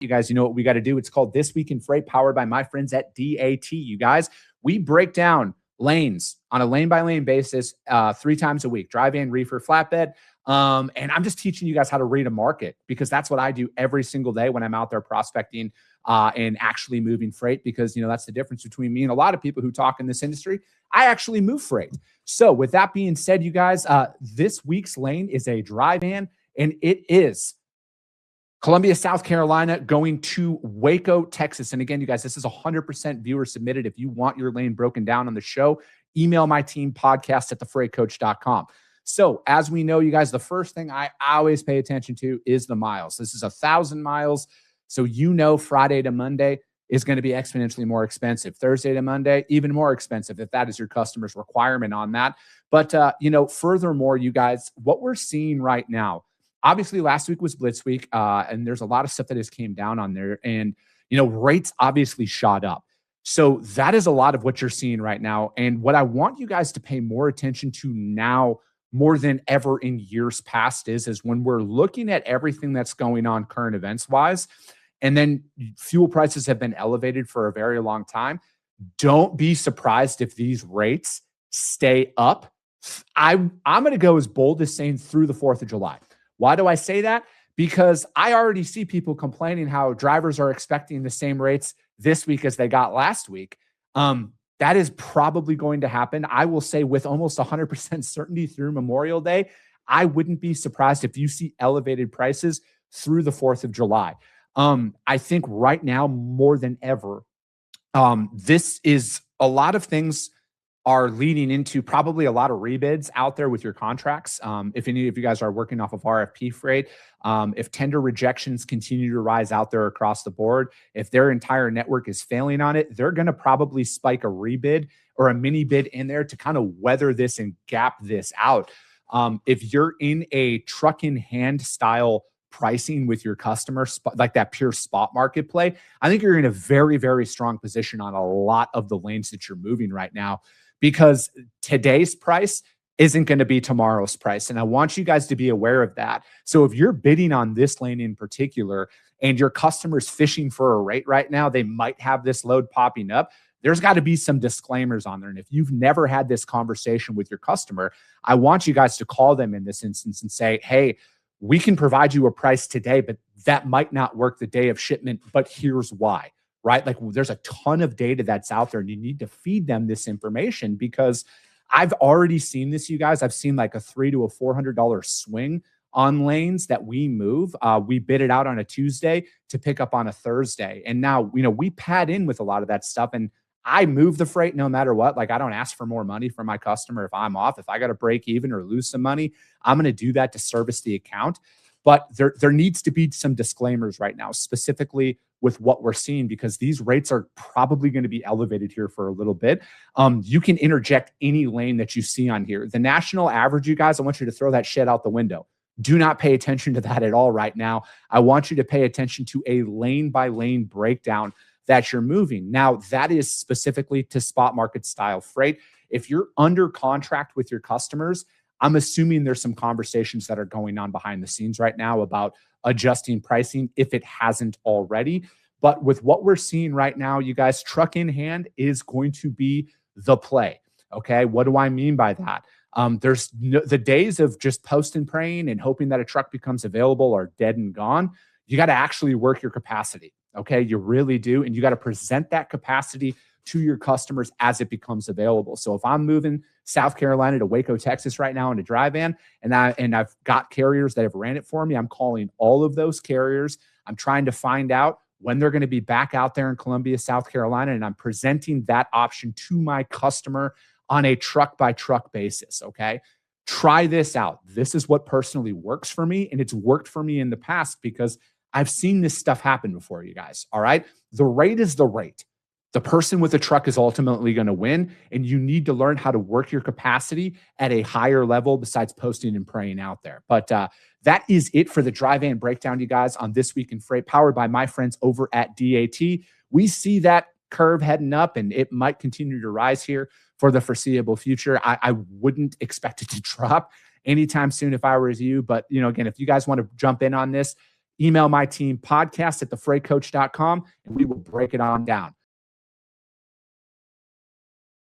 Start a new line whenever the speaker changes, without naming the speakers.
You guys, you know what we got to do. It's called This Week in Freight, powered by my friends at DAT. You guys, we break down lanes on a lane-by-lane basis 3 times a week, dry van, reefer, flatbed. And I'm just teaching you guys how to read a market, because that's what I do every single day when I'm out there prospecting and actually moving freight, because, you know, that's the difference between me and a lot of people who talk in this industry. I actually move freight. So with that being said, you guys, this week's lane is a dry van, and it is Columbia, South Carolina, going to Waco, Texas. And again, you guys, this is 100% viewer submitted. If you want your lane broken down on the show, email my team, podcast@thefreightcoach.com. So as we know, you guys, the first thing I always pay attention to is the miles. This is 1,000 miles. So, you know, Friday to Monday is going to be exponentially more expensive. Thursday to Monday, even more expensive, if that is your customer's requirement on that. But, you know, furthermore, you guys, what we're seeing right now, obviously last week was Blitz week, and there's a lot of stuff that has came down on there. And, you know, rates obviously shot up. So that is a lot of what you're seeing right now. And what I want you guys to pay more attention to now, more than ever in years past, is when we're looking at everything that's going on current events wise, and then fuel prices have been elevated for a very long time. Don't be surprised if these rates stay up. I'm going to go as bold as saying through the 4th of July. Why do I say that? Because I already see people complaining how drivers are expecting the same rates this week as they got last week. That is probably going to happen. I will say with almost 100% certainty through Memorial Day. I wouldn't be surprised if you see elevated prices through the 4th of July. I think right now more than ever, this is a lot of things are leading into probably a lot of rebids out there with your contracts. If any of you guys are working off of RFP freight, if tender rejections continue to rise out there across the board, if their entire network is failing on it, they're going to probably spike a rebid or a mini bid in there to kind of weather this and gap this out. If you're in a truck in hand style pricing with your customers, like that pure spot market play, I think you're in a very, very strong position on a lot of the lanes that you're moving right now, because today's price isn't going to be tomorrow's price. And I want you guys to be aware of that. So if you're bidding on this lane in particular and your customer's fishing for a rate right now, they might have this load popping up. There's got to be some disclaimers on there. And if you've never had this conversation with your customer, I want you guys to call them in this instance and say, hey, we can provide you a price today, but that might not work the day of shipment, but here's why, right? Like there's a ton of data that's out there and you need to feed them this information, because I've already seen this, you guys. I've seen like a $300 to $400 swing on lanes that we move. We bid it out on a Tuesday to pick up on a Thursday. And now, you know, we pad in with a lot of that stuff, and I move the freight no matter what. Like I don't ask for more money from my customer if I'm off. If I got to break even or lose some money, I'm going to do that to service the account. But there needs to be some disclaimers right now, specifically with what we're seeing, because these rates are probably going to be elevated here for a little bit. You can interject any lane that you see on here. The national average, you guys, I want you to throw that shit out the window. Do not pay attention to that at all right now. I want you to pay attention to a lane by lane breakdown that you're moving. Now, that is specifically to spot market style freight. If you're under contract with your customers, I'm assuming there's some conversations that are going on behind the scenes right now about adjusting pricing if it hasn't already. But with what we're seeing right now, you guys, truck in hand is going to be the play. Okay. What do I mean by that? There's the days of just post and praying and hoping that a truck becomes available are dead and gone. You got to actually work your capacity. Okay. You really do. And you got to present that capacity to your customers as it becomes available. So if I'm moving South Carolina to Waco, Texas right now in a dry van, and I've got carriers that have ran it for me, I'm calling all of those carriers. I'm trying to find out when they're going to be back out there in Columbia, South Carolina, and I'm presenting that option to my customer on a truck by truck basis. Okay. Try this out. This is what personally works for me. And it's worked for me in the past because I've seen this stuff happen before, you guys. All right. The rate is the rate. The person with the truck is ultimately going to win, and you need to learn how to work your capacity at a higher level besides posting and praying out there. But that is it for the dry van breakdown, you guys, on This Week in Freight, powered by my friends over at DAT. We see that curve heading up, and it might continue to rise here for the foreseeable future. I wouldn't expect it to drop anytime soon if I was you. But, you know, again, if you guys want to jump in on this, email my team, podcast@thefreightcoach.com, and we will break it on down.